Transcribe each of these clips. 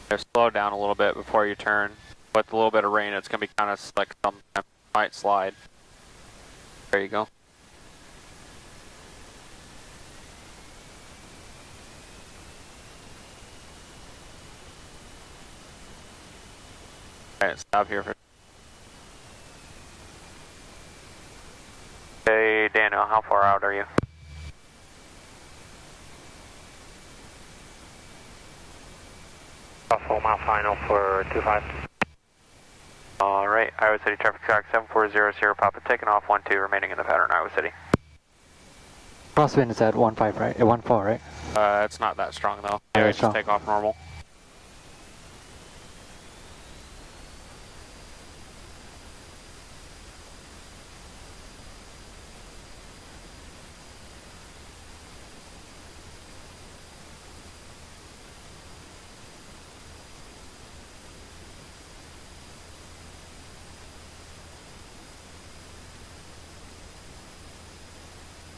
Just slow down a little bit before you turn. With a little bit of rain, it's going to be kind of slick. Some might slide. There you go. Alright, stop here for... Hey, Daniel, how far out are you? A full mile final for 25. Alright, Iowa City traffic track 7400 Papa, taking off 12, remaining in the pattern, Iowa City. Crosswind is at 15, right? 14, right? It's not that strong though. Yeah, just take off normal.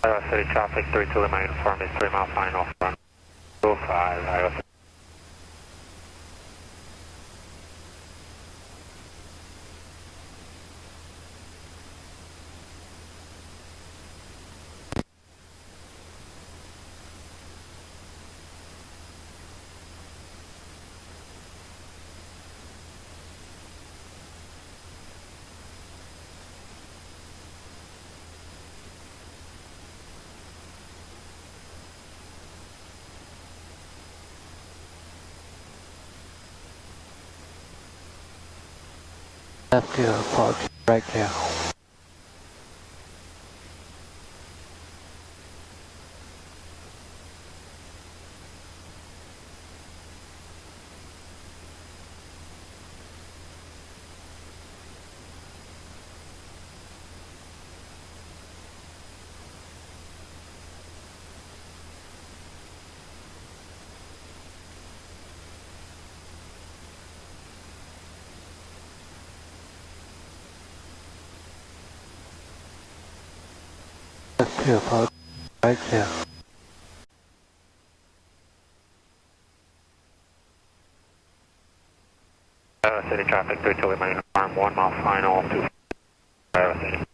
Iowa City traffic 32 Lima uniform is 3 mile final from 25 Iowa City. Left clear, park, right clear. Left clear, park, right clear. Iowa City traffic 32 Lima uniform 1 mile final to Iowa City.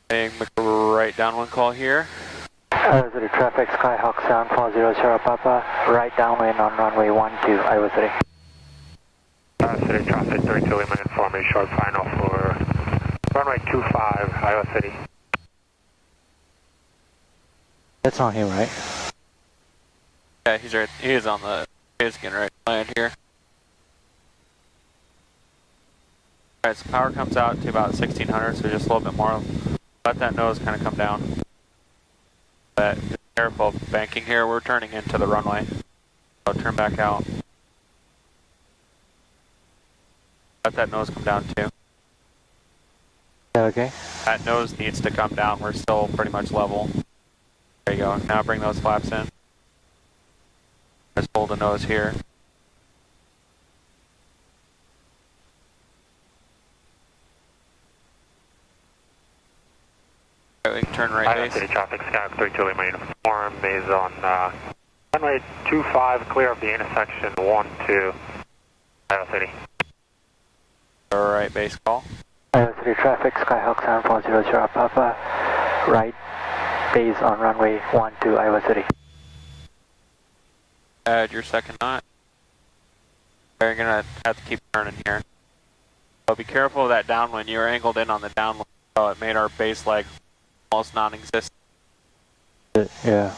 Make a right downwind call here. Iowa City traffic, Skyhawk 7400 Papa, right downwind on runway 12, Iowa City. Iowa City traffic 32 Lima uniform is short final for runway 25 Iowa City. That's on him, right? Yeah, he's right. He is on the. He is getting ready to land here. Alright, so power comes out to about 1600, so just a little bit more. Let that nose kind of come down. But just careful of banking here. We're turning into the runway. So turn back out. Let that nose come down too. Yeah, okay. That nose needs to come down. We're still pretty much level. There you go. Now bring those flaps in. Just hold the nose here. We can turn right Iowa base. City traffic, Skyhawk 32 Lima uniform is on runway 25, clear of the intersection 12, Iowa City. Alright, base call. Iowa City traffic, Skyhawk 7400 Papa, right base on runway 12, Iowa City. Add your second knot. You're gonna have to keep turning here. So be careful of that downwind. You were angled in on the downwind, so it made our base leg almost non-existent. Yeah.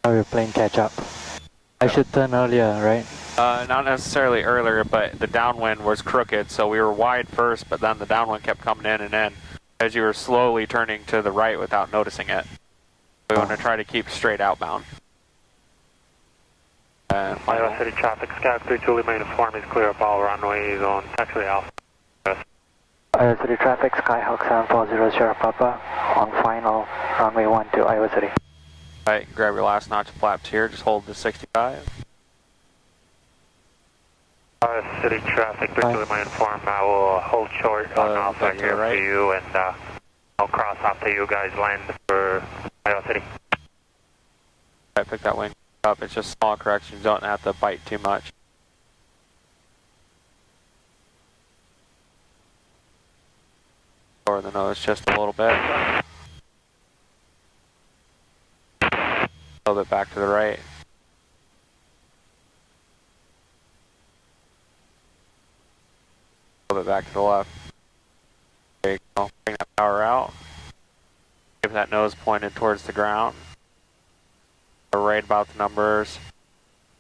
Now we're playing catch up. I should turn earlier, right? Not necessarily earlier, but the downwind was crooked, so we were wide first, but then the downwind kept coming in and in as you were slowly turning to the right without noticing it. We want to try to keep straight outbound. And Iowa City traffic, Scout 32 Lima uniform is clear of all runways on taxiway Alpha. Iowa City traffic, Skyhawk 740 Sierra Papa, on final, runway 12, Iowa City. Alright, grab your last notch of flaps here, just hold the 65. Iowa City traffic, 32 Lima uniform, I will hold short on Alpha here for you, and I'll cross after you guys land for Iowa City. Alright, pick that wing up, it's just small corrections, don't have to bite too much. Lower the nose just a little bit. A little bit back to the right. A little bit back to the left. There you go. Bring that power out. Keep that nose pointed towards the ground. We're right about the numbers.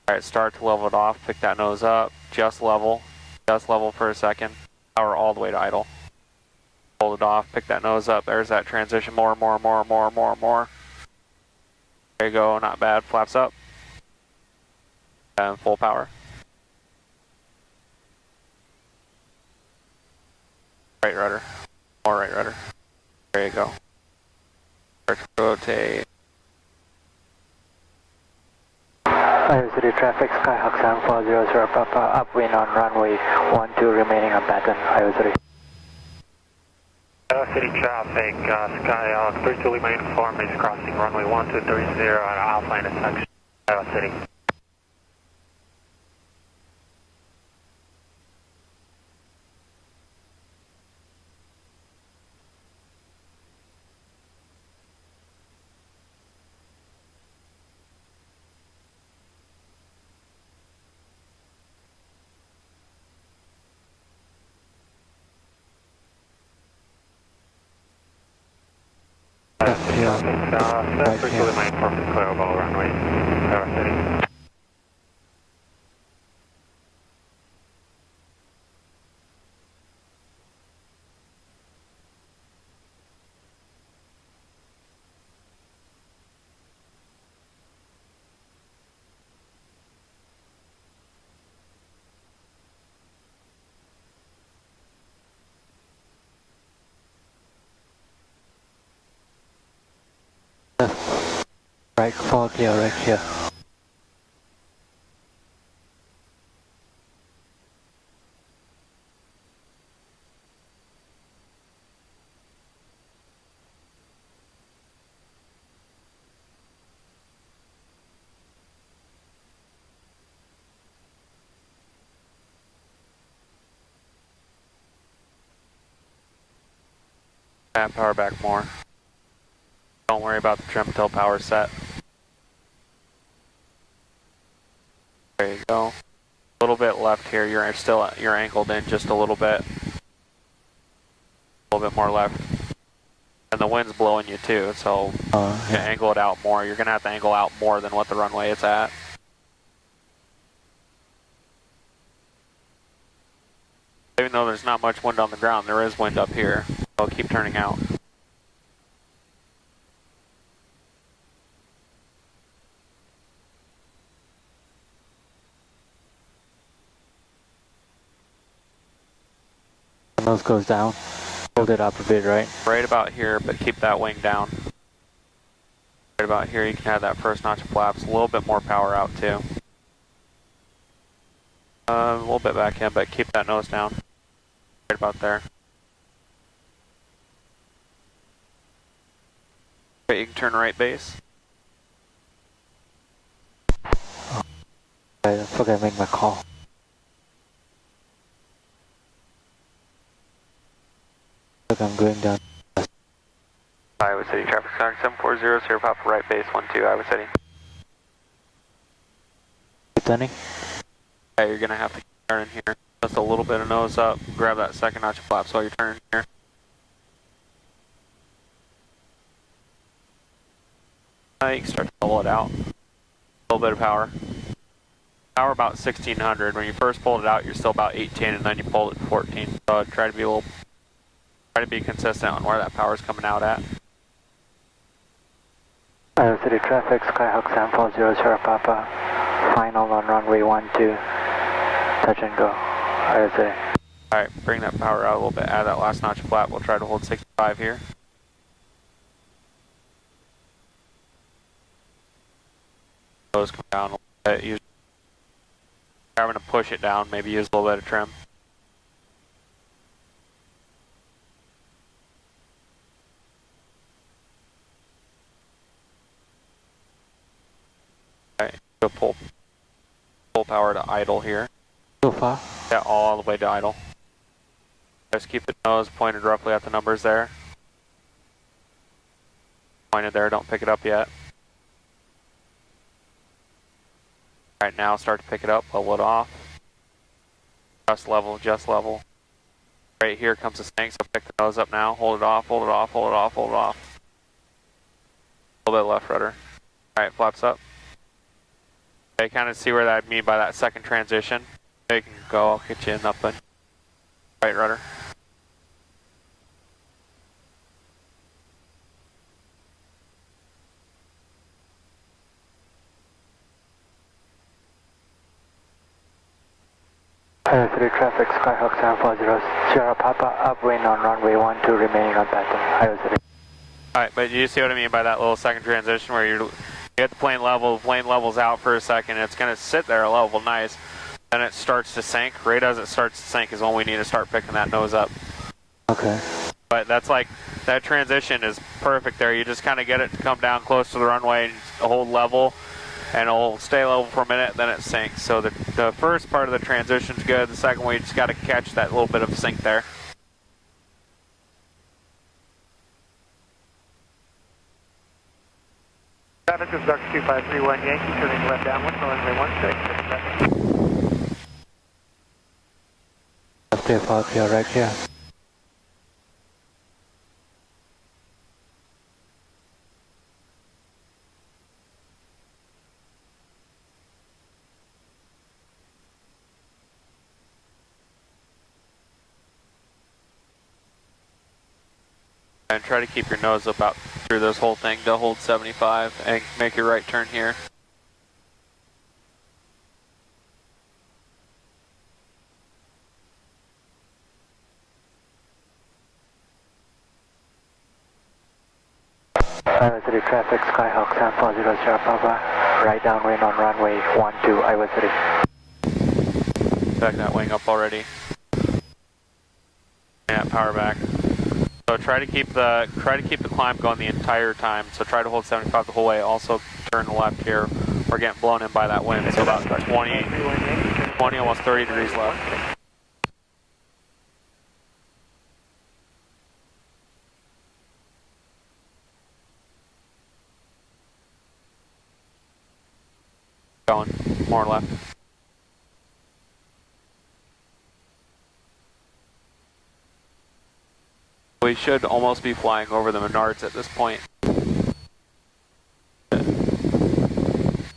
Alright, start to level it off. Pick that nose up. Just level. Just level for a second. Power all the way to idle. Hold it off. Pick that nose up. There's that transition. More. There you go. Not bad. Flaps up. And full power. Right rudder. More right rudder. There you go. Start to rotate. Iowa City traffic, Skyhawk 740 Sierra Papa, upwind on runway 12, remaining on pattern, Iowa City. Iowa City traffic, Skyhawk 32 Lima uniform is crossing runway 1230 at Alpha intersection, Iowa City. Traffic, 32 Lima uniform is clear of all runways, Iowa City. Right, fall clear right here. And power back more. Don't worry about the trim till power's set. There you go. A little bit left here. You're angled in just a little bit. A little bit more left. And the wind's blowing you too, so you angle it out more. You're gonna have to angle out more than what the runway is at. Even though there's not much wind on the ground, there is wind up here. So keep turning out. The nose goes down. Hold it up a bit, right? Right about here, but keep that wing down. Right about here, you can have that first notch of flaps. A little bit more power out too. A little bit back in, but keep that nose down. Right about there. Okay, you can turn right base. I forgot to make my call. Look, I'm going down. Iowa City traffic center 740 Sierra Papa right base 12 Iowa City. Returning? Okay, you're gonna have to turn in here. Just a little bit of nose up. Grab that second notch of flaps while you're turning here. You can start to pull it out. A little bit of power. Power about 1600. When you first pulled it out, you're still about 18, and then you pulled it to 14. So try to be consistent on where that power is coming out at. Iowa City traffic, Skyhawk 7400 Papa, final on runway 12, touch and go, Iowa City. Alright, bring that power out a little bit, add that last notch of flap, we'll try to hold 65 here. Those come down a little bit, use, having to push it down, maybe use a little bit of trim. Alright, go pull power to idle here. So far? Yeah, all the way to idle. Just keep the nose pointed roughly at the numbers there. Pointed there, don't pick it up yet. Alright, now start to pick it up, level it off. Just level, just level. Right here comes the snake, so pick the nose up now, hold it off, hold it off, hold it off, hold it off. A little bit left rudder. Alright, flaps up. Okay, kind of see where that I mean by that second transition. You can go, I'll get you in up in right rudder. Iowa City traffic, Skyhawk 7400 Sierra Papa, upwind on runway 12, remaining on pattern, Iowa City. Alright, but you see what I mean by that little second transition where you get the plane levels out for a second, it's going to sit there level nice, then it starts to sink. Right as it starts to sink is when we need to start picking that nose up. Okay. But that's like, that transition is perfect there. You just kind of get it to come down close to the runway and hold level, and it'll stay level for a minute, then it sinks. So the first part of the transition is good. The second one, you just got to catch that little bit of sink there. Traffic is Dark 2531 Yankee, turning left downwind, runway 16. Left takeoff here, right here. And try to keep your nose up out through this whole thing to hold 75 and make your right turn here. Iowa City traffic, Skyhawk 7400 Sierra Papa, right downwind on runway 12, Iowa City. Back that wing up already. Yeah, power back. So try to keep the climb going the entire time. So try to hold 75 the whole way. Also turn left here. We're getting blown in by that wind. So about 20, almost 30 degrees left. Going more left. We should almost be flying over the Menards at this point.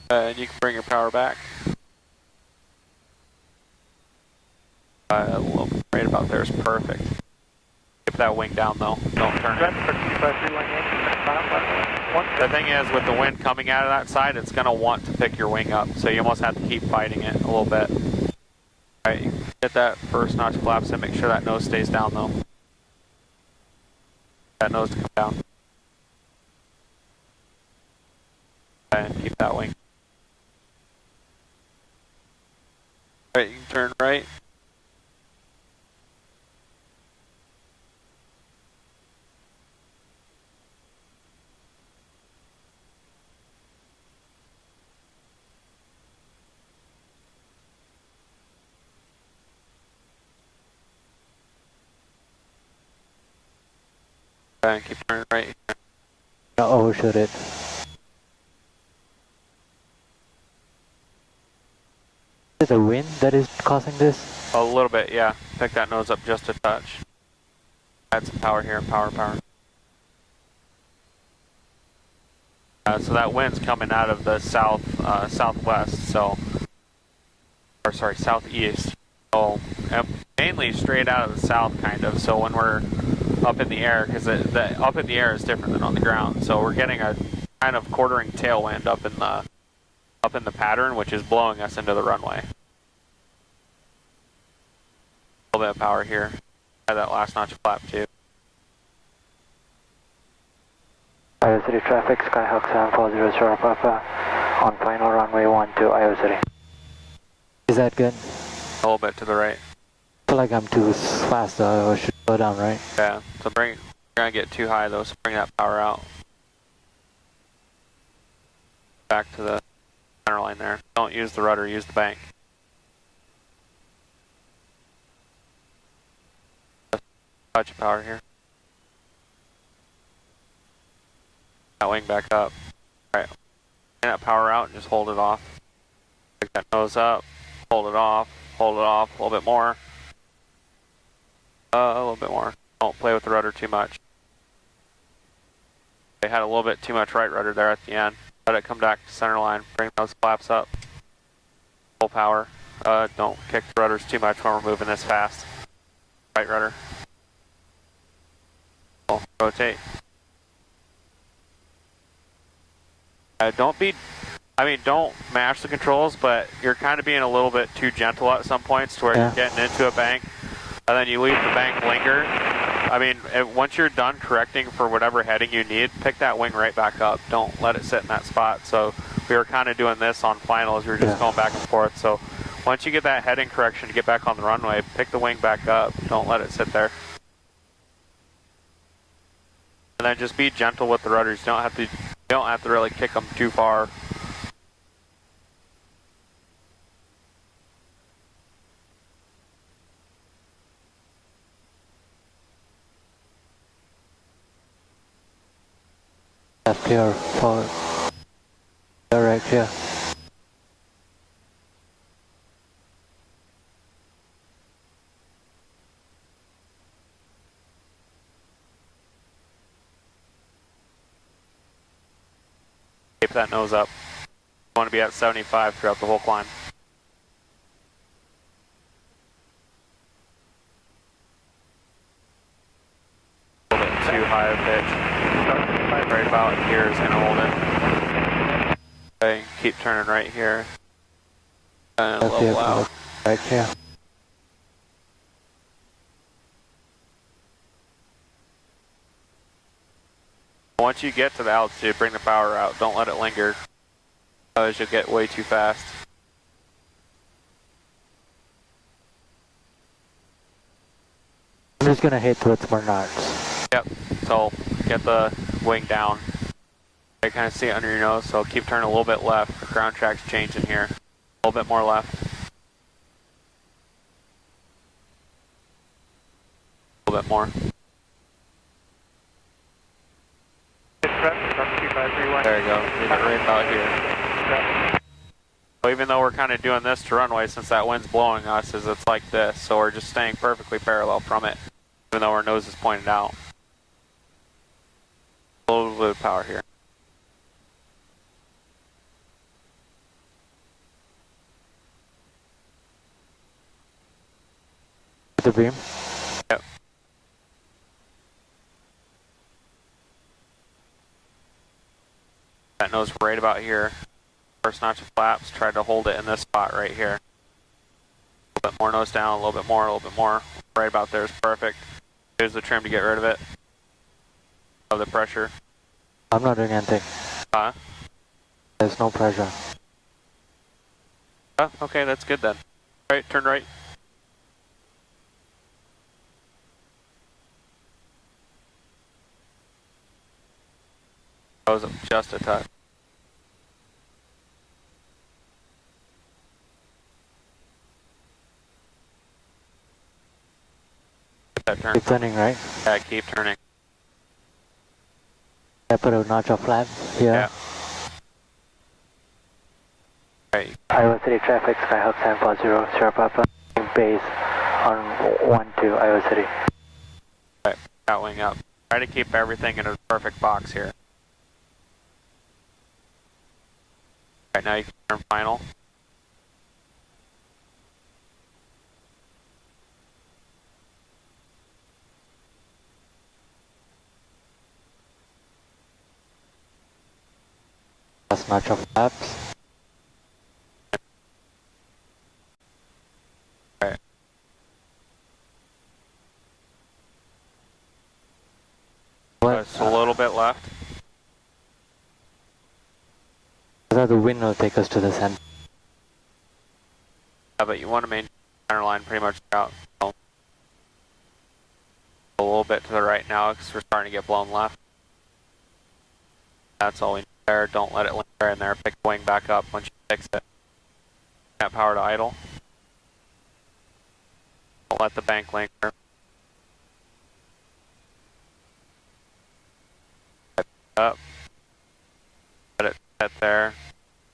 And you can bring your power back. Right about there is perfect. Keep that wing down though, don't turn it. The thing is, with the wind coming out of that side, it's going to want to pick your wing up, so you almost have to keep fighting it a little bit. Alright, get that first notch flaps and make sure that nose stays down though. That nose to come down. And keep that wing. Alright, you can turn right. And keep turning right. Don't overshoot it. Is it the wind that is causing this? A little bit, yeah. Pick that nose up just a touch. Add some power here, power. So that wind's coming out of the southwest, so, or sorry, southeast. So mainly straight out of the south, kind of. So when we're up in the air, because the up in the air is different than on the ground. So we're getting a kind of quartering tailwind up in the pattern, which is blowing us into the runway. A little bit of power here. Try that last notch of flap too. Iowa City traffic, Skyhawk 740 Sierra Papa on final runway 12, Iowa City. Is that good? A little bit to the right. I feel like I'm too fast though, I should slow down, right? Yeah, so you're gonna get too high though, so bring that power out. Back to the center line there. Don't use the rudder, use the bank. Touch of power here. That wing back up. Alright, bring that power out and just hold it off. Pick that nose up, hold it off, a little bit more. A little bit more. Don't play with the rudder too much. They had a little bit too much right rudder there at the end. Let it come back to center line. Bring those flaps up. Full power. Don't kick the rudders too much when we're moving this fast. Right rudder. Rotate. Don't mash the controls, but you're kind of being a little bit too gentle at some points to where you're getting into a bank, and then you leave the bank linger. Once you're done correcting for whatever heading you need, pick that wing right back up. Don't let it sit in that spot. So we were kind of doing this on finals. We were just going back and forth. So once you get that heading correction to get back on the runway, pick the wing back up. Don't let it sit there. And then just be gentle with the rudders. You don't have to really kick them too far. Left clear, forward. Right clear. Keep that nose up. You want to be at 75 throughout the whole climb. A little bit too high of pitch. Right about here is going to hold it. Okay, keep turning right here. And level out. Right here. Once you get to the altitude, bring the power out. Don't let it linger. Otherwise you'll get way too fast. I'm just gonna head towards Bernard's. Yep, so get the wing down. I kind of see it under your nose, so keep turning a little bit left. The ground track's changing here. A little bit more left. A little bit more. There you go. Leave it right about here. So even though we're kind of doing this to runway, since that wind's blowing us, it's like this. So we're just staying perfectly parallel from it, even though our nose is pointed out. A little bit of power here. The beam? Yep. That nose right about here. First notch of flaps, try to hold it in this spot right here. A little bit more nose down, a little bit more. Right about there is perfect. Here's the trim to get rid of it. Of the pressure. I'm not doing anything. Huh? There's no pressure. Oh, okay, that's good then. Right, turn right. That was just a touch. That turn. Keep turning, right? Yeah, keep turning. I put a notch of flap here. Yeah. Right. Iowa City traffic, Skyhawk 740, Sierra Papa, base on 12, Iowa City. Right, that wing up. Try to keep everything in a perfect box here. Right, now you can turn final. first notch of flaps. Right. Just a little bit left. So the wind will take us to the center. Yeah, but you want to maintain the center line pretty much out. A little bit to the right now because we're starting to get blown left. That's all we need there. Don't let it linger in there. Pick the wing back up once you fix it. Got power to idle. Don't let the bank linger. Up. Let it set there.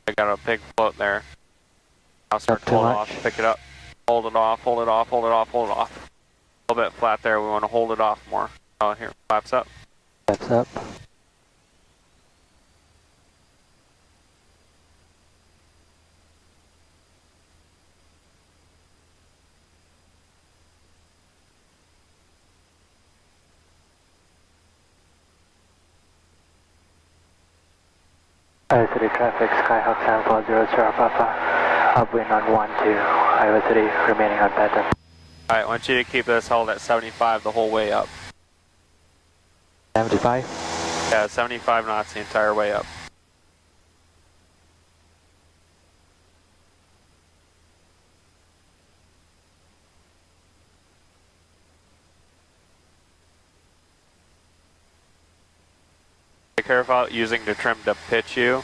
I got a big float there. Now start to hold off. Pick it up. Hold it off. Hold it off. Hold it off. Hold it off. A little bit flat there. We want to hold it off more. Oh, here. Flaps up. Flaps up. Iowa City traffic, Skyhawk 740 Sierra Papa, upwind on 12, Iowa City remaining on pattern. Alright, I want you to keep this held at 75 the whole way up. 75? Yeah, 75 knots the entire way up. Be careful using the trim to pitch you.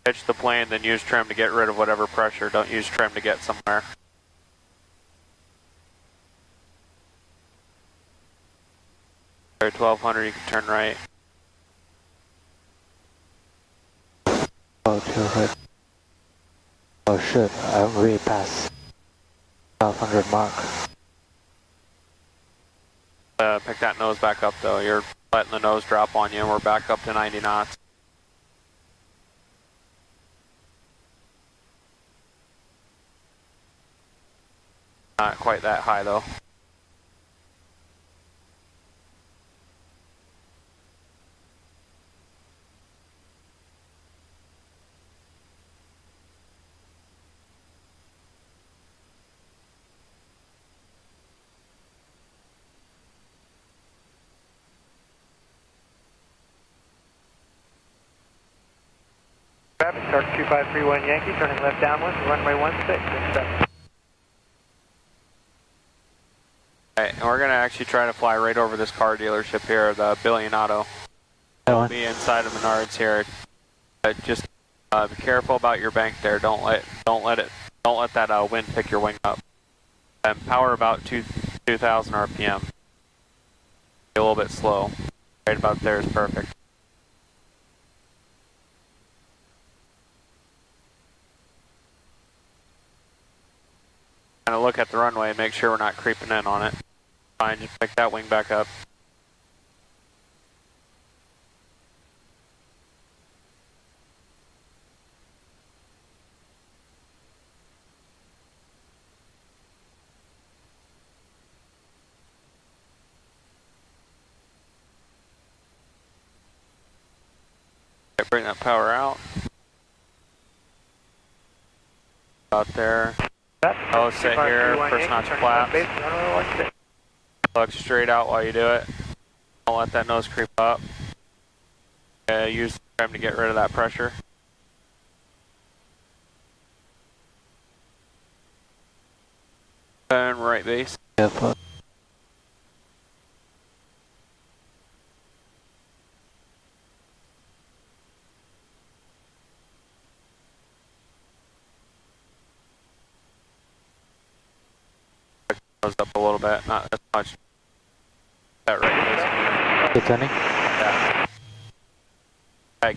Pitch the plane, then use trim to get rid of whatever pressure. Don't use trim to get somewhere. There, 1200, you can turn right. Oh, to your right. Oh shit, I'm way past 1200 mark. Pick that nose back up though. You're letting the nose drop on you and we're back up to 90 knots. Not quite that high though. Traffic, start 2531 Yankee, turning left downwind, runway 16, expect. Alright, and we're going to actually try to fly right over this car dealership here, the Billion Auto. We'll be inside of Menards here. Just be careful about your bank there. Don't let that wind pick your wing up. And power about 2,000 RPM. Be a little bit slow. Right about there is perfect. Kind of look at the runway, make sure we're not creeping in on it. Fine, just pick that wing back up. Okay, bring that power out. About there. Oh, sit here, first notch flaps. Look straight out while you do it. Don't let that nose creep up. Use the trim to get rid of that pressure. Turn right base. Yep. Nose up a little bit, not as much. That right base. Keep turning. Yeah.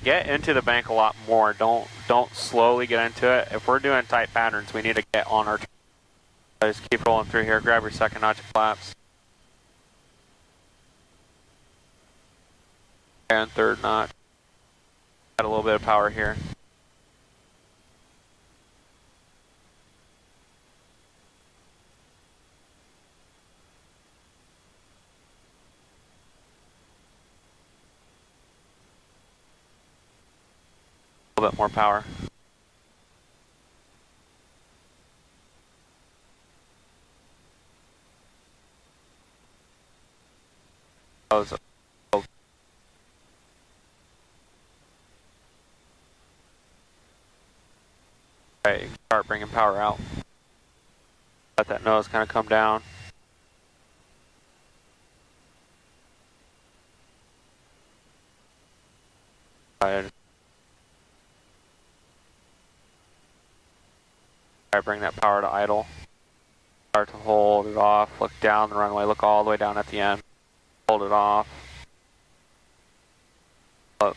Get into the bank a lot more. Don't slowly get into it. If we're doing tight patterns, we need to get on our. Just keep rolling through here. Grab your second notch of flaps. And third notch. Add a little bit of power here. A little bit more power. Alright, you can start bringing power out. Let that nose kind of come down. Alright, bring that power to idle. Start to hold it off, look down the runway, look all the way down at the end. Hold it off. Go.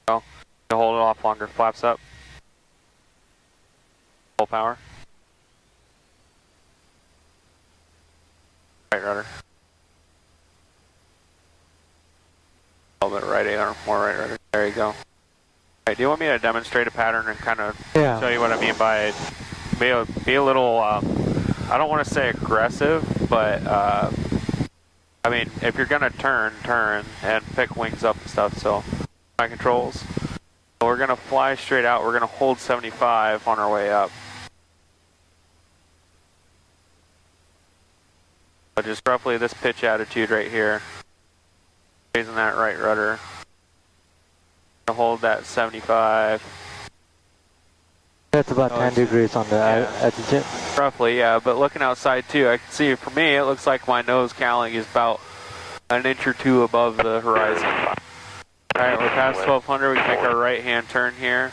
Hold it off longer, flaps up. Full power. Right rudder. A little bit right arm, more right rudder. There you go. Alright, do you want me to demonstrate a pattern and kind of show you what I mean by be a little, I don't want to say aggressive, but I mean, if you're going to turn and pick wings up and stuff, so my controls. So we're going to fly straight out, we're going to hold 75 on our way up. So just roughly this pitch attitude right here. Raising that right rudder. Hold that 75. That's about 10 degrees on the attitude. Roughly, yeah, but looking outside too, I can see for me it looks like my nose cowling is about an inch or two above the horizon. Alright, we're past 1200, we can make our right hand turn here.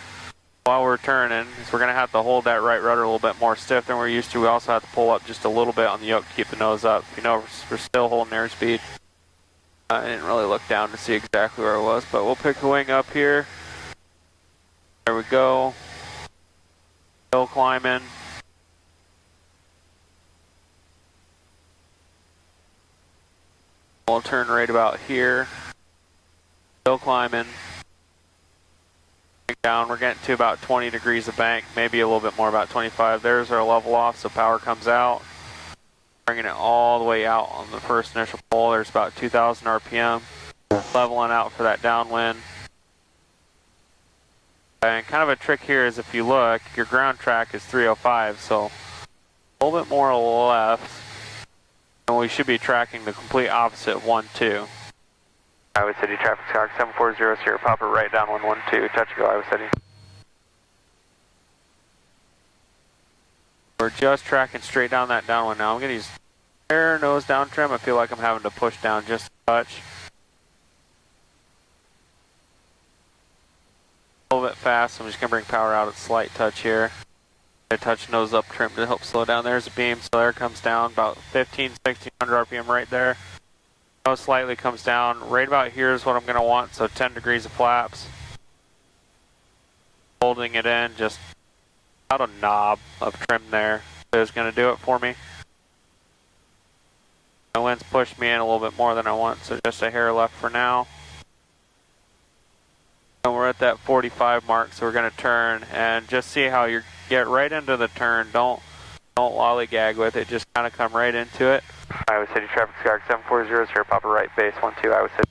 While we're turning, we're going to have to hold that right rudder a little bit more stiff than we're used to. We also have to pull up just a little bit on the yoke to keep the nose up. You know, we're still holding airspeed. I didn't really look down to see exactly where it was, but we'll pick the wing up here. There we go. Hill climbing. We'll turn right about here. Hill climbing. Down, we're getting to about 20 degrees of bank, maybe a little bit more, about 25. There's our level off, so power comes out. Bringing it all the way out on the first initial pull. There's about 2,000 RPM. Leveling out for that downwind. And kind of a trick here is if you look, your ground track is 305, so a little bit more left. And we should be tracking the complete opposite 1-2. Iowa City traffic squawk 740 Sierra Papa right down 112, touch and go Iowa City. We're just tracking straight down that downwind now. I'm going to use air nose down trim. I feel like I'm having to push down just a touch. A little bit fast, I'm just going to bring power out at slight touch here. I touch nose up trim to help slow down. There's a beam, so there it comes down about 1600 RPM right there. Nose slightly comes down. Right about here is what I'm going to want, so 10 degrees of flaps. Holding it in, just about a knob of trim there is going to do it for me. The wind's pushed me in a little bit more than I want, so just a hair left for now. And we're at that 45 mark, so we're going to turn and just see how you get right into the turn. Don't lollygag with it, just kind of come right into it. Iowa City traffic squawk 740 Sierra Papa right base 12 Iowa City.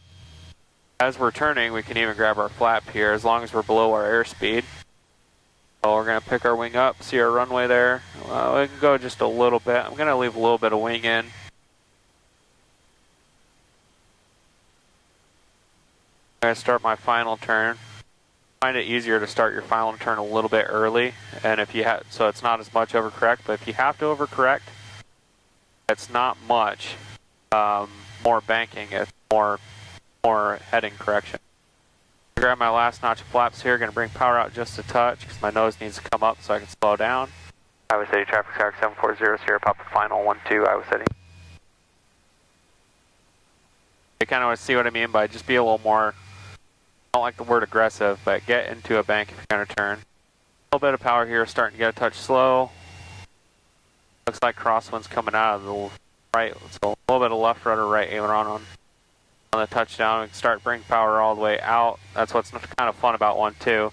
As we're turning, we can even grab our flap here as long as we're below our airspeed. So we're going to pick our wing up, see our runway there. We can go just a little bit. I'm going to leave a little bit of wing in. I'm going to start my final turn. Find it easier to start your final turn a little bit early, and if you have, so it's not as much overcorrect. But if you have to overcorrect, it's not much more banking. It's more heading correction. Grab my last notch of flaps here. Going to bring power out just a touch because my nose needs to come up so I can slow down. Iowa City traffic squawk 740 Sierra Papa final 12 Iowa City. You kind of want to see what I mean by just be a little more. I don't like the word aggressive, but get into a bank if you're going to turn. A little bit of power here, starting to get a touch slow. Looks like crosswind's coming out of the right, so a little bit of left rudder, right aileron on the touchdown. We can start bringing power all the way out. That's what's kind of fun about 1-2.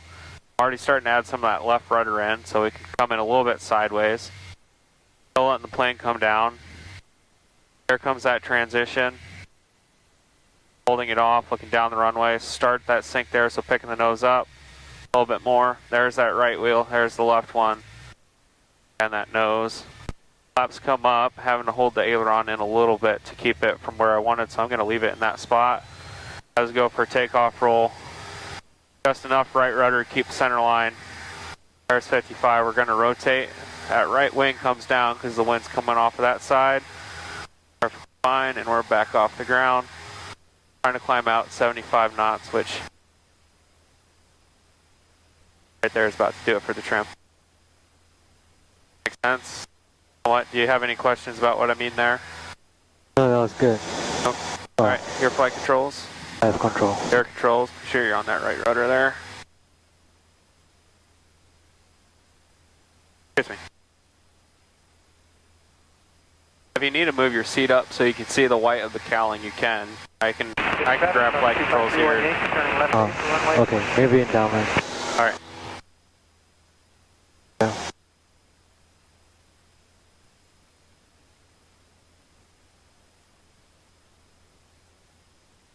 Already starting to add some of that left rudder in, so we can come in a little bit sideways. Still letting the plane come down. Here comes that transition. Holding it off, looking down the runway. Start that sink there, so picking the nose up. A little bit more. There's that right wheel. There's the left one. And that nose. Flaps come up, having to hold the aileron in a little bit to keep it from where I wanted, so I'm going to leave it in that spot. As we go for takeoff roll. Just enough right rudder to keep center line. There's 55. We're going to rotate. That right wing comes down because the wind's coming off of that side. Perfectly fine, and we're back off the ground. Trying to climb out 75 knots, which right there is about to do it for the trim. Makes sense? What? Do you have any questions about what I mean there? No, that was good. Nope. Alright, your flight controls. I have control. Air controls. Be sure you're on that right rudder there. Excuse me. If you need to move your seat up so you can see the white of the cowling, you can. I can grab flight controls here. Okay, maybe in downwind. Alright. Yeah.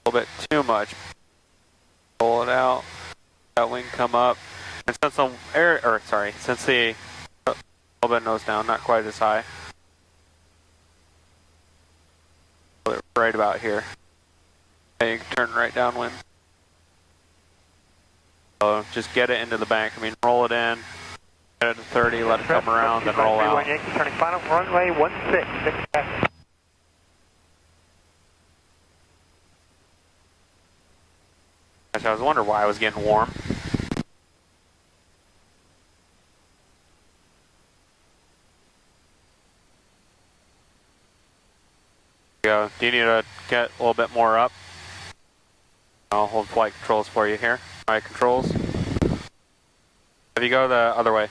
A little bit too much. Pull it out. That wing come up. And since the since the a little bit nose down, not quite as high. Right about here. And you can turn right downwind. So just get it into the bank. I mean, roll it in. Get it to 30, let it come around, then roll out. Turning final runway 16. Actually, I was wondering why I was getting warm. Go. Do you need to get a little bit more up? I'll hold flight controls for you here. Flight controls. If you go the other way.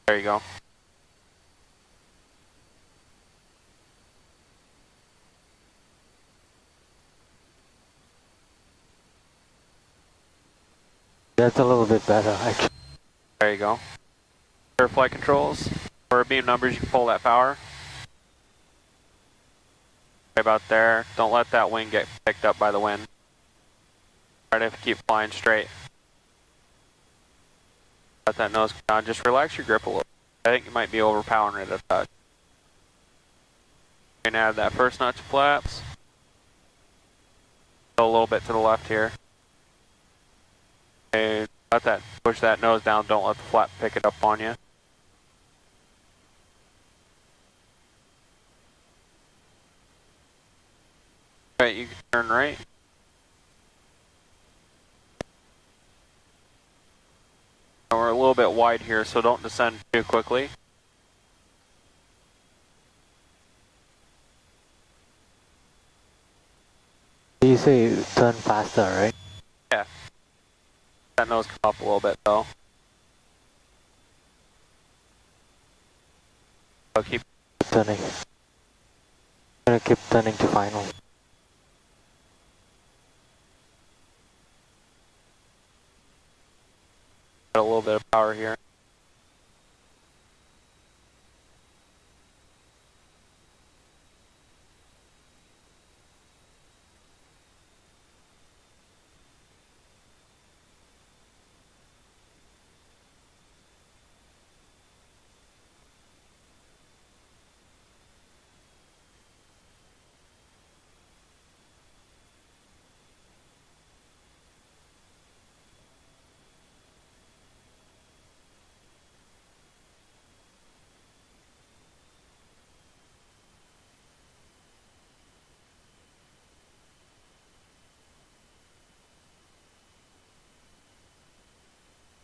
There you go. That's a little bit better, actually. There you go. Air flight controls. For beam numbers, you can pull that power. Right about there. Don't let that wing get picked up by the wind. Try to keep flying straight. Let that nose come down. Just relax your grip a little. I think you might be overpowering it a touch. You can add that first notch of flaps. Go a little bit to the left here. Okay, push that nose down. Don't let the flap pick it up on you. Alright, you can turn right. We're a little bit wide here, so don't descend too quickly. You say turn faster, right? Yeah. That nose come up a little bit though. So keep turning. I'm gonna keep turning to final. a little bit of power here.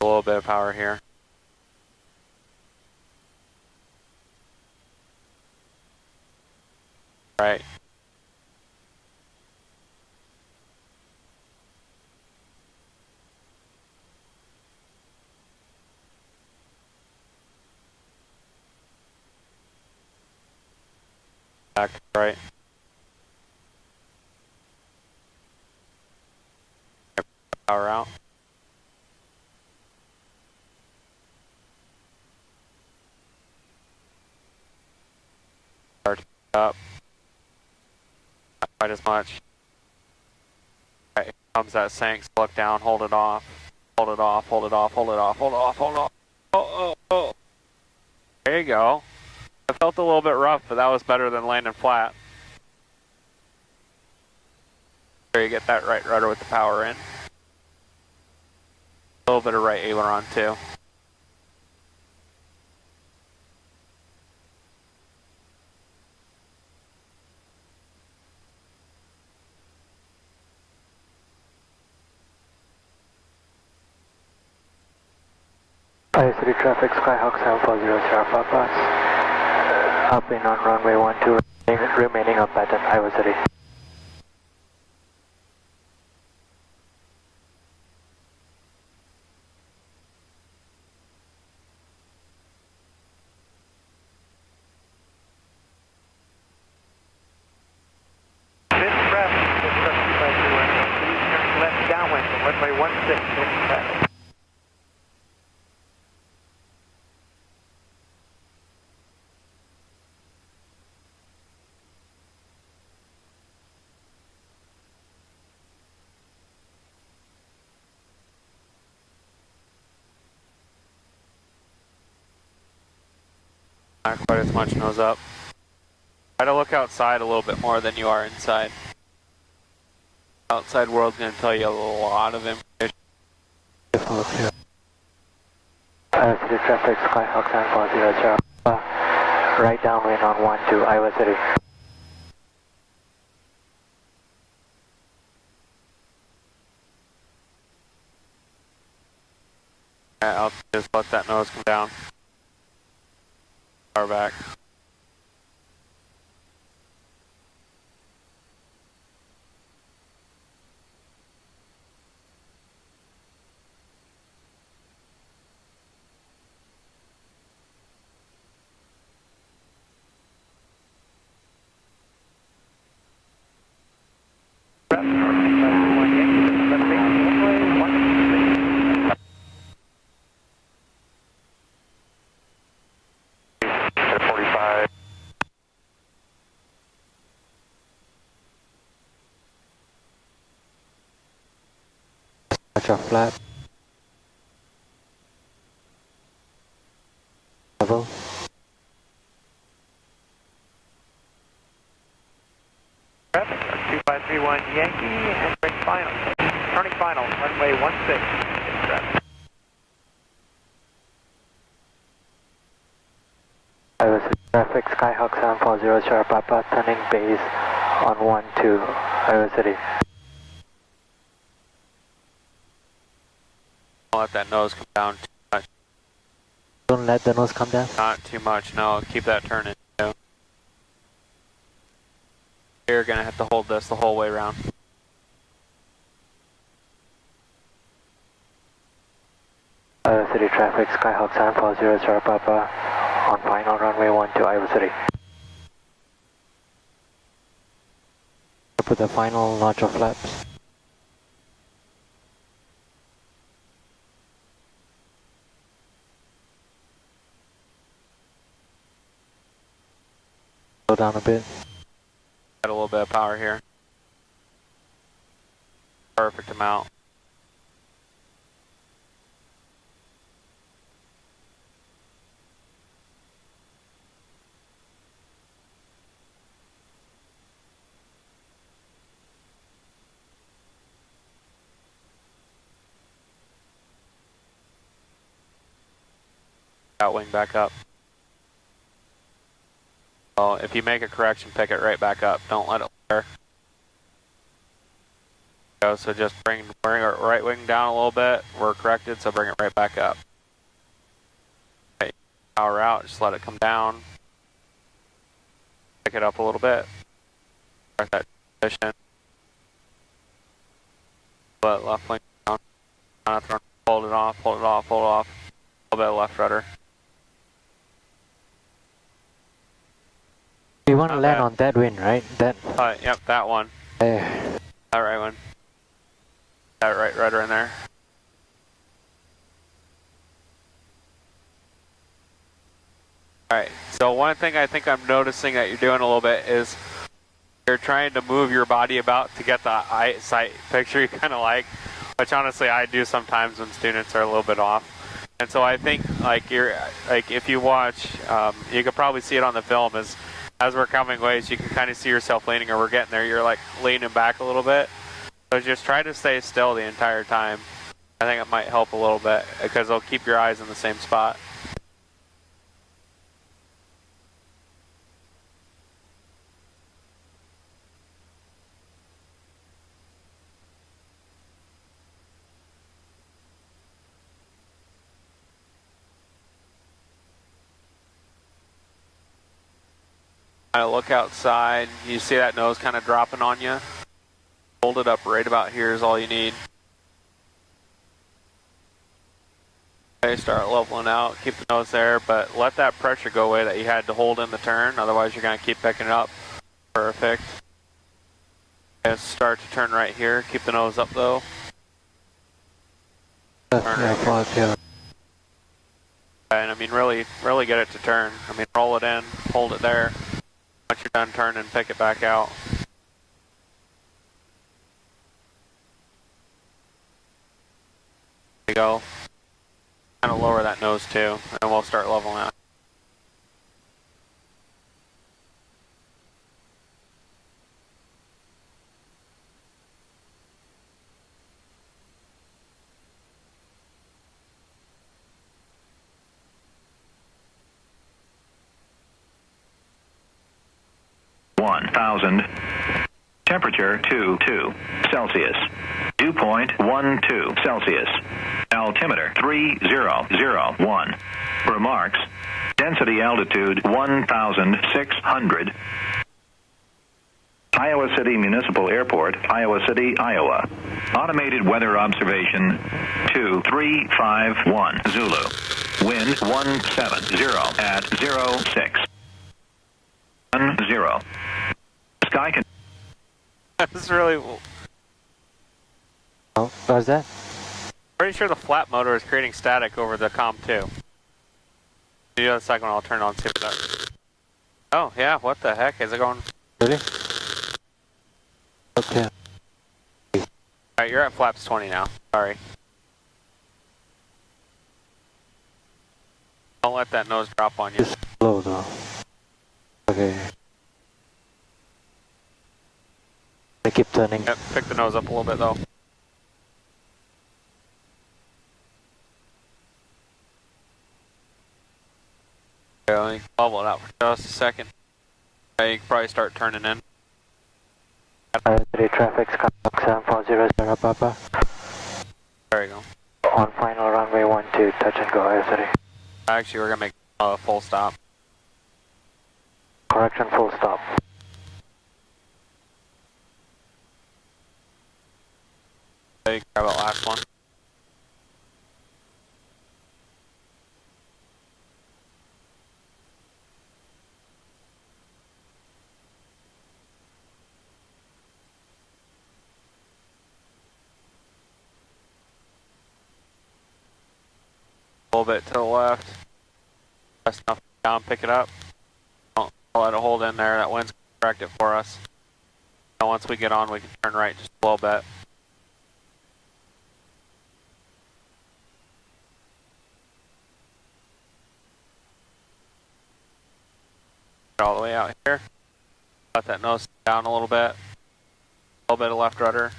A little bit of power here. Right. Back, right. Power out. Start up. Not quite as much. Right, here comes that sink, so look down, hold it off. Hold it off, hold it off, hold it off, hold it off, hold it off. Oh. There you go. It felt a little bit rough, but that was better than landing flat. There you get that right rudder with the power in. A little bit of right aileron too. City traffic, Skyhawk 740 Sierra Pass. Up in on runway 12, remaining on pattern, Iowa City. This traffic is structured by please turn left downwind from runway 16 in traffic. Not quite as much nose up. Try to look outside a little bit more than you are inside. Outside world's going to tell you a lot of information. City traffic, Skyhawk 740 Sierra Pass. Right downwind on 12, Iowa City. Alright, I'll just let that nose come down. Power back. Watch out flat. Level. Traffic, 2531 Yankee, and brake final. Turning final, runway 16 in traffic. Iowa City traffic, Skyhawk 740 Sierra Papa, turning base on 12, Iowa City. Don't let that nose come down too much. Don't let the nose come down? Not too much, no. Keep that turning. Too. You're going to have to hold this the whole way around. Iowa City traffic, Skyhawk 740 Sierra Papa, on final runway 12, Iowa City. Put the final notch of flaps. Slow down a bit. Got a little bit of power here. Perfect amount. Wing back up. Well, if you make a correction, pick it right back up. Don't let it flare. Go, so just bring our right wing down a little bit. We're corrected, so bring it right back up. Okay, power out, just let it come down. Pick it up a little bit. Start that transition. Let left wing down. Hold it off, hold it off, hold it off. A little bit of left rudder. You want to land on that wind, right? That. Yep, that one. There. That right one. That right rudder in there. Alright, so one thing I think I'm noticing that you're doing a little bit is you're trying to move your body about to get the eyesight picture you kind of like. which honestly I do sometimes when students are a little bit off. And so I think if you watch, you could probably see it on the film as we're coming ways, you can kind of see yourself leaning, or we're getting there, you're like leaning back a little bit. So just try to stay still the entire time. I think it might help a little bit because it'll keep your eyes in the same spot. Kind of look outside, you see that nose kind of dropping on you. Hold it up right about here is all you need. Okay, start leveling out, keep the nose there, but let that pressure go away that you had to hold in the turn, otherwise you're going to keep picking it up. Perfect. Okay, start to turn right here, keep the nose up though. Turn right here. And I mean really get it to turn. I mean roll it in, hold it there. Once you're done turning, pick it back out. There you go. Kind of lower that nose too, and we'll start leveling out. Temperature 22 Celsius. Dew point 12 Celsius. Altimeter 3001. Remarks. Density altitude 1,600. Iowa City Municipal Airport, Iowa City, Iowa. Automated weather observation 2351 Zulu. Wind 170 at 06. 10. Sky can. That's really. Oh, what was that? Pretty sure the flap motor is creating static over the comm too. You do the second one, I'll turn it on and see what that is. Oh yeah, what the heck? Is it going? Really? Okay. Alright, you're at flaps 20 now. Sorry. Don't let that nose drop on you. It's low though. Okay. I keep turning. Yep, pick the nose up a little bit though. Okay, let me level it out for just a second. Okay, you can probably start turning in. Traffic, Skyhawk 7400 Papa. There you go. On final runway 12, touch and go, City. Actually, we're going to make a full stop. Correction, full stop. Okay, grab that last one. A little bit to the left. Press enough down, pick it up. Don't let it hold in there. That wind's going to correct it for us. Now once we get on, we can turn right just a little bit. Get all the way out here. Let that nose down a little bit. A little bit of left rudder.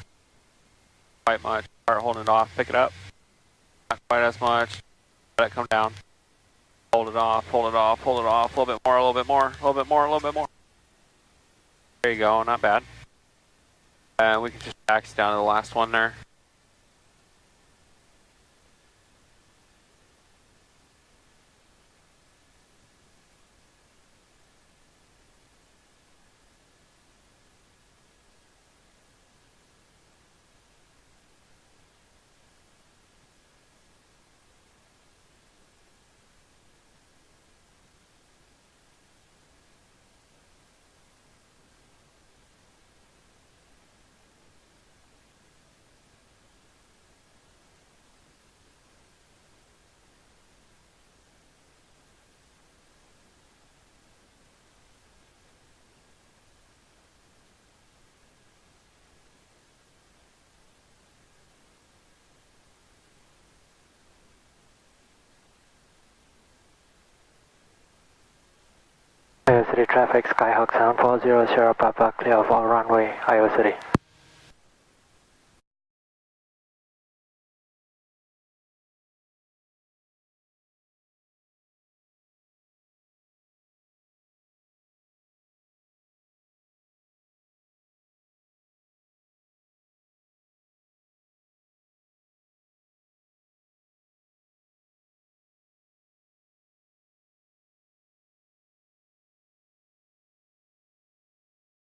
Quite much. Start holding it off. Pick it up. Not quite as much. Let it come down. Hold it off, hold it off, hold it off. A little bit more, a little bit more, a little bit more, a little bit more. There you go, not bad. And we can just taxi down to the last one there. City traffic, Skyhawk 740, Sierra Papa, clear of all runway, Iowa City.